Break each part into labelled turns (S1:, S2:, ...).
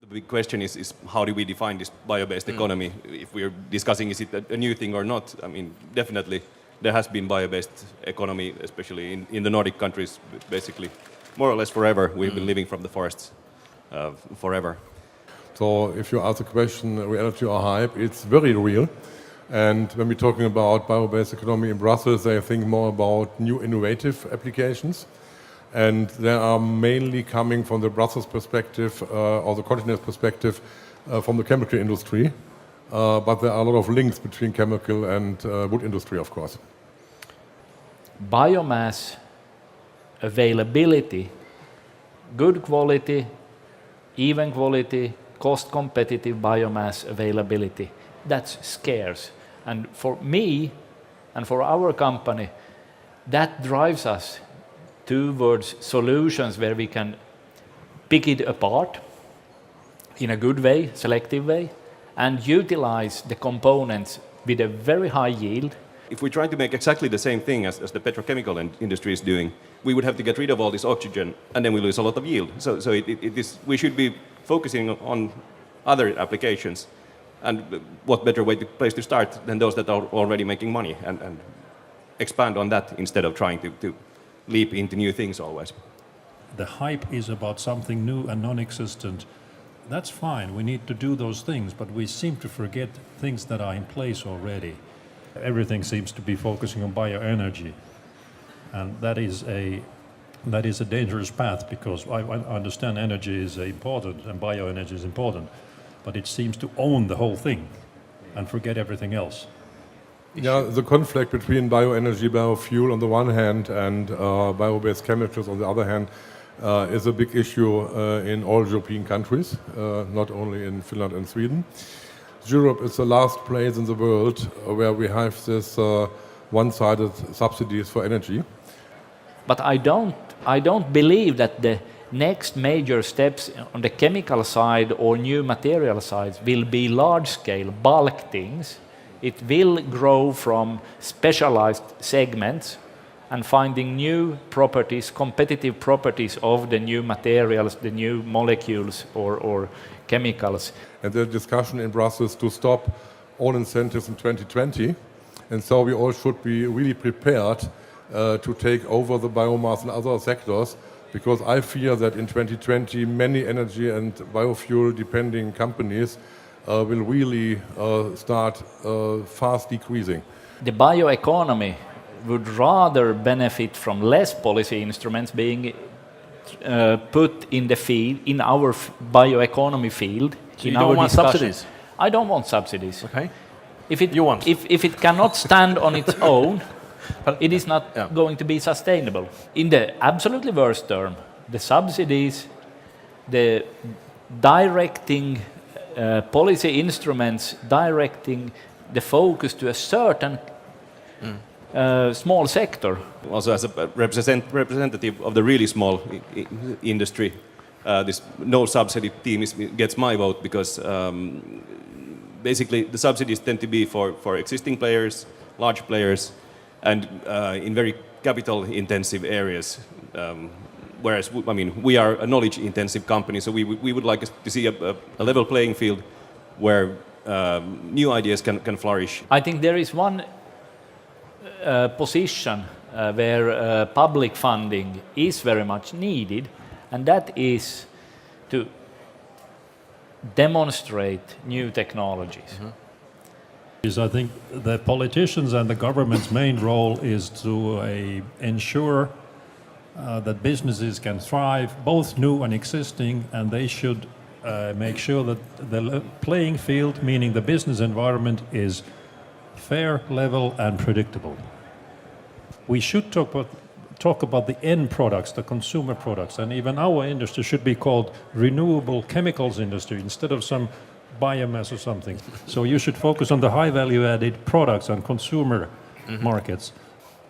S1: The big question is how do we define this bio-based economy? If we're discussing is it a new thing or not, I mean, definitely there has been bio-based economy, especially in the Nordic countries, basically more or less forever. We've been living from the forests forever.
S2: So if you ask the question, reality or hype, it's very real. And when we're talking about bio-based economy in Brussels, they think more about new innovative applications. And they are mainly coming from the Brussels perspective or the continent perspective from the chemical industry. But there are a lot of links between chemical and wood industry, of course.
S3: Biomass availability, good quality, even quality, cost competitive biomass availability, that's scarce. And for me and for our company, that drives us towards solutions where we can pick it apart in a good way, selective way, and utilize the components with a very high yield.
S1: If we try to make exactly the same thing as the petrochemical industry is doing, we would have to get rid of all this oxygen, and then we lose a lot of yield. So it is, we should be focusing on other applications. And what better place to start than those that are already making money and expand on that instead of trying to leap into new things always.
S4: The hype is about something new and non-existent. That's fine, we need to do those things, but we seem to forget things that are in place already. Everything seems to be focusing on bioenergy, and that is a dangerous path, because I understand energy is important and bioenergy is important, but it seems to own the whole thing and forget everything else.
S2: Yeah, the conflict between bioenergy, biofuel on the one hand and bio-based chemicals on the other hand is a big issue in all European countries, not only in Finland and Sweden. Europe is the last place in the world where we have this one-sided subsidies for energy.
S3: But I don't believe that the next major steps on the chemical side or new material sides will be large-scale bulk things. It will grow from specialized segments and finding new properties, competitive properties of the new materials, the new molecules or chemicals.
S2: And the discussion in Brussels to stop all incentives in 2020. And so we all should be really prepared to take over the biomass and other sectors, because I fear that in 2020 many energy and biofuel depending companies will really start fast decreasing.
S3: The bioeconomy would rather benefit from less policy instruments being put in the field, in our bioeconomy field.
S5: So you don't want subsidies?
S3: I don't want subsidies.
S5: Okay.
S3: If it,
S5: you want?
S3: If it cannot stand on its own, it is not going to be sustainable. In the absolutely worst term, the subsidies, the directing policy instruments, directing the focus to a certain small sector.
S1: Also, as a representative of the really small industry, this no subsidy team gets my vote, because basically the subsidies tend to be for existing players, large players, and in very capital-intensive areas. Whereas, I mean, we are a knowledge-intensive company, so we would like to see a level playing field where new ideas can flourish.
S3: I think there is one position where public funding is very much needed, and that is to demonstrate new technologies.
S4: I think the politicians and the government's main role is to ensure that businesses can thrive, both new and existing, and they should make sure that the playing field, meaning the business environment, is fair, level, and predictable. We should talk about the end products, the consumer products, and even our industry should be called renewable chemicals industry instead of some biomass or something. So you should focus on the high value added products and consumer markets.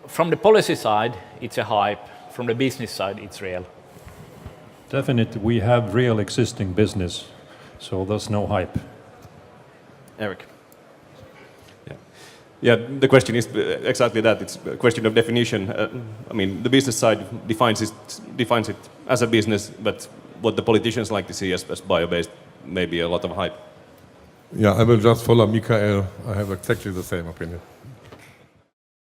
S3: From the policy side, it's a hype. From the business side, it's real.
S4: Definitely, we have real existing business, so there's no hype.
S1: Eric. Yeah, the question is exactly that. It's a question of definition. I mean, the business side defines it as a business, but what the politicians like to see as bio-based maybe a lot of hype.
S2: Yeah, I will just follow Mikael. I have exactly the same opinion.